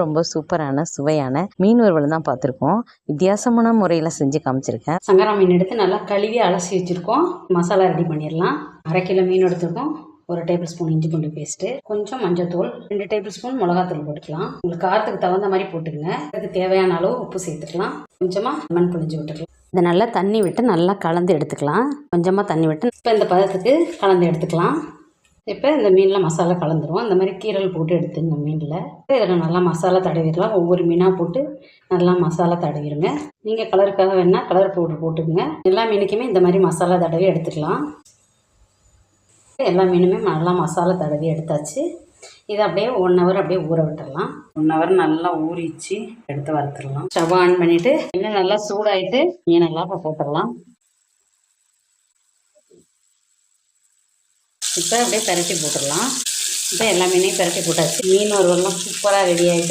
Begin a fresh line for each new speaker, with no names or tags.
ரொம்ப சூப்பரான சுவையான மீன் வறுவல் தான் பார்த்துருக்கோம். வித்தியாசமான முறையில் செஞ்சு காமிச்சிருக்கேன்.
சங்கரா மீன் எடுத்து நல்லா கழுவி அலசி வச்சுருக்கோம். மசாலா ரெடி பண்ணிடலாம். 1/2 கிலோ மீன் எடுத்துருக்கோம். 1 டேபிள் ஸ்பூன் இஞ்சி பூண்டு பேஸ்ட்டு, கொஞ்சம் மஞ்சத்தூள், 2 டேபிள் ஸ்பூன் மிளகாத்தூள் போட்டுக்கலாம். உங்களுக்கு காரத்துக்கு தகுந்த மாதிரி போட்டுக்கங்க. அதுக்கு தேவையான அளவு உப்பு சேர்த்துக்கலாம். கொஞ்சமாக லெமன் புழிஞ்சு விட்டுக்கலாம். இதை நல்லா தண்ணி விட்டு நல்லா கலந்து எடுத்துக்கலாம். கொஞ்சமாக தண்ணி விட்டு இப்போ இந்த பதத்துக்கு கலந்து எடுத்துக்கலாம். இப்போ இந்த மீனில் மசாலா கலந்துருவோம். இந்த மாதிரி கீரல் போட்டு எடுத்துங்க மீனில். இதில் நல்லா மசாலா தடவிடலாம். ஒவ்வொரு மீனாக போட்டு நல்லா மசாலா தடவிடுங்க. நீங்கள் கலருக்காக வேணால் கலர் பவுடர் போட்டுக்கோங்க. எல்லா மீனுக்குமே இந்த மாதிரி மசாலா தடவி எடுத்துக்கலாம். எல்லா மீனுமே நல்லா மசாலா தடவி எடுத்தாச்சு. இதை அப்படியே 1 ஹவர் அப்படியே ஊற விட்டுடலாம். 1 ஹவர் நல்லா ஊறிச்சு எடுத்து வறுத்துடலாம். ஸ்டவ் ஆன் பண்ணிவிட்டு எண்ணெய் நல்லா சூடாயிட்டு மீனெல்லாம் இப்போ போட்டுடலாம். இப்போ அப்படியே பரட்டி போட்டுடலாம். இப்போ எல்லா மீனையும் பரட்டி போட்டாச்சு. மீன் வறுவல்லாம் சூப்பராக ரெடி ஆகிட்டு